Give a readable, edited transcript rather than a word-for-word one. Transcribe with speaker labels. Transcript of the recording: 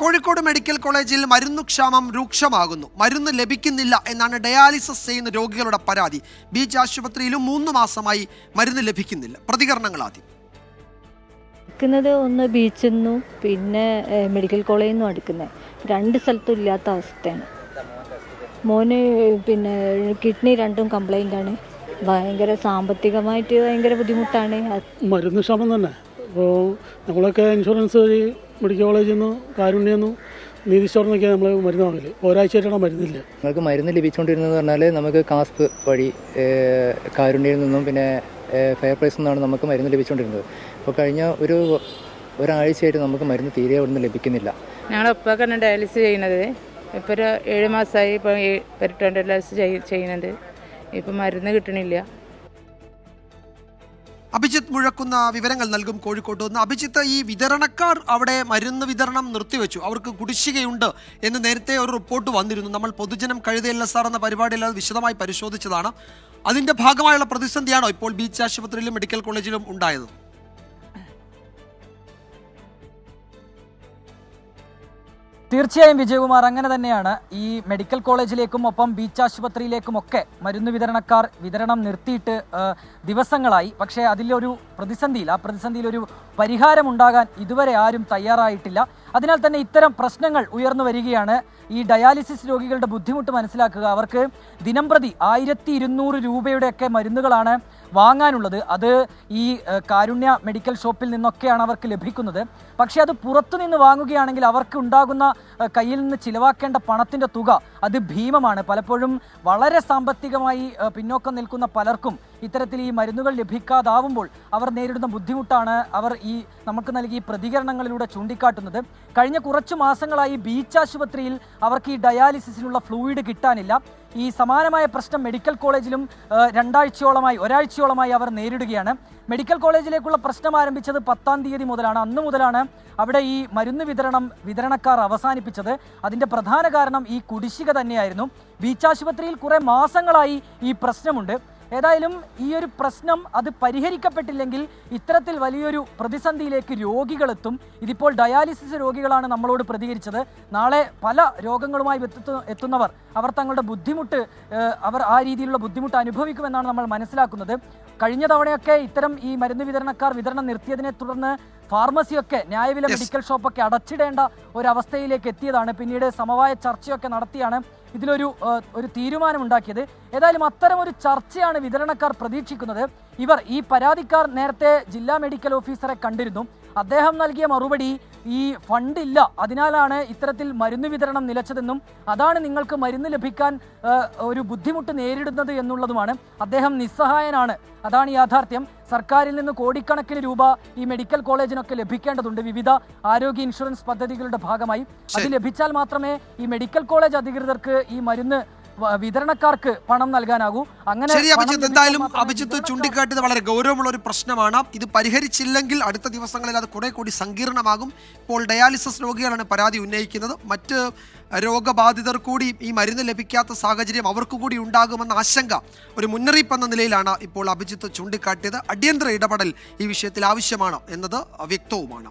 Speaker 1: Kozhikode medical കോളേജിൽ മരുന്നുക്ഷാമം രൂക്ഷമാകുന്നു. മരുന്ന് ലഭിക്കുന്നില്ല എന്നാണ് ഡയാലിസിസ് ചെയ്യുന്ന രോഗികളുടെ പരാതി. ബീച്ച് ആശുപത്രിയിലും 3 മാസമായി മരുന്ന് ലഭിക്കുന്നില്ല. പ്രതികരണങ്ങൾ ആദ്യം.
Speaker 2: ഒന്ന് ബീച്ചിൽ നിന്നും പിന്നെ മെഡിക്കൽ കോളേജിൽ നിന്നും അടുക്കുന്നത് 2 സ്ഥലത്തും ഇല്ലാത്ത അവസ്ഥയാണ്. മോന് പിന്നെ കിഡ്നി 2ഉം കംപ്ലൈൻ്റ് ആണ്. ഭയങ്കര സാമ്പത്തികമായിട്ട് ഭയങ്കര ബുദ്ധിമുട്ടാണ്.
Speaker 3: മരുന്ന് ക്ഷാമം തന്നെ. അപ്പോൾ നമ്മളൊക്കെ ഇൻഷുറൻസ് വഴി മെഡിക്കൽ കോളേജിൽ നിന്നും കാരുണ്യം നിന്നും നീതി സ്റ്റോറിൽ നമ്മൾ മരുന്ന് വാങ്ങല്. ഒരാഴ്ചയായിട്ടാണ് മരുന്നില്ല.
Speaker 4: നമുക്ക് മരുന്ന് ലഭിച്ചുകൊണ്ടിരുന്നതെന്ന് പറഞ്ഞാൽ നമുക്ക് കാസ്പ് വഴി കാരുണ്യയിൽ നിന്നും പിന്നെ ഫെയർ പ്രൈസിൽ നിന്നാണ് നമുക്ക് മരുന്ന് ലഭിച്ചുകൊണ്ടിരുന്നത്. അപ്പോൾ കഴിഞ്ഞ ഒരാഴ്ചയായിട്ട് നമുക്ക് മരുന്ന് തീരെ അവിടെ നിന്ന് ലഭിക്കുന്നില്ല.
Speaker 5: ഞങ്ങളിപ്പോൾ ഡയാലിസിസ് ചെയ്യുന്നത് ഇപ്പോൾ ഒരു 7 മാസമായി. ഇപ്പോൾ പെരിട്ടോൺ ഡയാലിസിസ് ചെയ്യുന്നത്. ഇപ്പം മരുന്ന് കിട്ടണില്ല.
Speaker 1: അഭിജിത്ത് മുഴക്കുന്ന വിവരങ്ങൾ നൽകും കോഴിക്കോട്ട് നിന്ന്. അഭിജിത്ത്, ഈ വിതരണക്കാർ അവിടെ മരുന്ന് വിതരണം നിർത്തിവെച്ചു, അവർക്ക് കുടിശ്ശികയുണ്ട് എന്ന് നേരത്തെ ഒരു റിപ്പോർട്ട് വന്നിരുന്നു. നമ്മൾ പൊതുജനം കഴുതയല്ല സാർ എന്ന പരിപാടിയിൽ അത് വിശദമായി പരിശോധിച്ചതാണ്. അതിന്റെ ഭാഗമായുള്ള പ്രതിസന്ധിയാണോ ഇപ്പോൾ ബീച്ച് ആശുപത്രിയിലും മെഡിക്കൽ കോളേജിലും ഉണ്ടായത്?
Speaker 6: തീർച്ചയായും വിജയകുമാർ, അങ്ങനെ തന്നെയാണ്. ഈ മെഡിക്കൽ കോളേജിലേക്കും ഒപ്പം ബീച്ച് ആശുപത്രിയിലേക്കുമൊക്കെ മരുന്ന് വിതരണക്കാർ വിതരണം നിർത്തിയിട്ട് ദിവസങ്ങളായി. പക്ഷേ അതിലൊരു പ്രതിസന്ധിയിൽ ഒരു പരിഹാരമുണ്ടാകാൻ ഇതുവരെ ആരും തയ്യാറായിട്ടില്ല. അതിനാൽ തന്നെ ഇത്തരം പ്രശ്നങ്ങൾ ഉയർന്നു വരികയാണ്. ഈ ഡയാലിസിസ് രോഗികളുടെ ബുദ്ധിമുട്ട് മനസ്സിലാക്കുക. അവർക്ക് ദിനംപ്രതി 1200 രൂപയുടെയൊക്കെ മരുന്നുകളാണ് വാങ്ങാനുള്ളത്. അത് ഈ കാരുണ്യ മെഡിക്കൽ ഷോപ്പിൽ നിന്നൊക്കെയാണ് അവർക്ക് ലഭിക്കുന്നത്. പക്ഷേ അത് പുറത്തുനിന്ന് വാങ്ങുകയാണെങ്കിൽ അവർക്ക് ഉണ്ടാകുന്ന കയ്യിൽ നിന്ന് ചിലവാക്കേണ്ട പണത്തിൻ്റെ തുക അത് ഭീമമാണ്. പലപ്പോഴും വളരെ സാമ്പത്തികമായി പിന്നോക്കം നിൽക്കുന്ന പലർക്കും ഇത്തരത്തിൽ ഈ മരുന്നുകൾ ലഭിക്കാതാവുമ്പോൾ അവർ നേരിടുന്ന ബുദ്ധിമുട്ടാണ് അവർ ഈ നമുക്ക് നൽകിയ പ്രതികരണങ്ങളിലൂടെ ചൂണ്ടിക്കാട്ടുന്നത്. കഴിഞ്ഞ കുറച്ചു മാസങ്ങളായി ബീച്ച് ആശുപത്രിയിൽ അവർക്ക് ഈ ഡയാലിസിസിനുള്ള ഫ്ലൂയിഡ് കിട്ടാനില്ല. ഈ സമാനമായ പ്രശ്നം മെഡിക്കൽ കോളേജിലും ഒരാഴ്ചയോളമായി അവർ നേരിടുകയാണ്. മെഡിക്കൽ കോളേജിലേക്കുള്ള പ്രശ്നം ആരംഭിച്ചത് 10-ാം തീയതി മുതലാണ്. അന്ന് മുതലാണ് അവിടെ ഈ മരുന്ന് വിതരണക്കാർ അവസാനിപ്പിച്ചത്. അതിൻ്റെ പ്രധാന കാരണം ഈ കുടിശ്ശിക തന്നെയായിരുന്നു. ബീച്ച് ആശുപത്രിയിൽ കുറേ മാസങ്ങളായി ഈ പ്രശ്നമുണ്ട്. ഏതായാലും ഈ ഒരു പ്രശ്നം അത് പരിഹരിക്കപ്പെട്ടില്ലെങ്കിൽ ഇത്തരത്തിൽ വലിയൊരു പ്രതിസന്ധിയിലേക്ക് രോഗികളെത്തും. ഇതിപ്പോൾ ഡയാലിസിസ് രോഗികളാണ് നമ്മളോട് പ്രതികരിച്ചത്. നാളെ പല രോഗങ്ങളുമായി എത്തുന്നവർ അവർ തങ്ങളുടെ ബുദ്ധിമുട്ട് ആ രീതിയിലുള്ള ബുദ്ധിമുട്ട് അനുഭവിക്കുമെന്നാണ് നമ്മൾ മനസ്സിലാക്കുന്നത്. കഴിഞ്ഞ തവണയൊക്കെ ഇത്തരം ഈ മരുന്ന് വിതരണക്കാർ വിതരണം നിർത്തിയതിനെ തുടർന്ന് ഫാർമസിയൊക്കെ, ന്യായവില മെഡിക്കൽ ഷോപ്പൊക്കെ അടച്ചിടേണ്ട ഒരവസ്ഥയിലേക്ക് എത്തിയതാണ്. പിന്നീട് സമവായ ചർച്ചയൊക്കെ നടത്തിയാണ് ഇതിലൊരു തീരുമാനമുണ്ടാക്കിയത്. ഏതായാലും അത്തരം ഒരു ചർച്ചയാണ് വിതരണക്കാർ പ്രതീക്ഷിക്കുന്നത്. ഈ പരാതിക്കാർ നേരത്തെ ജില്ലാ മെഡിക്കൽ ഓഫീസറെ കണ്ടിരുന്നു. അദ്ദേഹം നൽകിയ മറുപടി ഈ ഫണ്ടില്ല, അതിനാലാണ് ഇത്തരത്തിൽ മരുന്ന് വിതരണം നിലച്ചതെന്നും അതാണ് നിങ്ങൾക്ക് മരുന്ന് ലഭിക്കാൻ ഒരു ബുദ്ധിമുട്ട് നേരിടുന്നത് എന്നുള്ളതുമാണ്. അദ്ദേഹം നിസ്സഹായനാണ്, അതാണ് യാഥാർത്ഥ്യം. സർക്കാരിൽ നിന്ന് കോടിക്കണക്കിന് രൂപ ഈ മെഡിക്കൽ കോളേജിനൊക്കെ ലഭിക്കേണ്ടതുണ്ട് വിവിധ ആരോഗ്യ ഇൻഷുറൻസ് പദ്ധതികളുടെ ഭാഗമായി. അത് ലഭിച്ചാൽ മാത്രമേ ഈ മെഡിക്കൽ കോളേജ് അധികൃതർക്ക് ഈ മരുന്ന് വിതരണക്കാർക്ക് പണം നൽകാനാകൂ. അങ്ങനെ
Speaker 1: എന്തായാലും അഭിജിത്ത് ചൂണ്ടിക്കാട്ടിയത് വളരെ ഗൗരവമുള്ള ഒരു പ്രശ്നമാണ്. ഇത് പരിഹരിച്ചില്ലെങ്കിൽ അടുത്ത ദിവസങ്ങളിൽ അത് കുറെ കൂടി സങ്കീർണമാകും. ഇപ്പോൾ ഡയാലിസിസ് രോഗികളാണ് പരാതി ഉന്നയിക്കുന്നത്. മറ്റ് രോഗബാധിതർ കൂടി ഈ മരുന്ന് ലഭിക്കാത്ത സാഹചര്യം അവർക്ക് കൂടി ഉണ്ടാകുമെന്ന ആശങ്ക ഒരു മുന്നറിയിപ്പ് എന്ന നിലയിലാണ് ഇപ്പോൾ അഭിജിത്ത് ചൂണ്ടിക്കാട്ടിയത്. അടിയന്തര ഇടപെടൽ ഈ വിഷയത്തിൽ ആവശ്യമാണ് എന്നത് വ്യക്തവുമാണ്.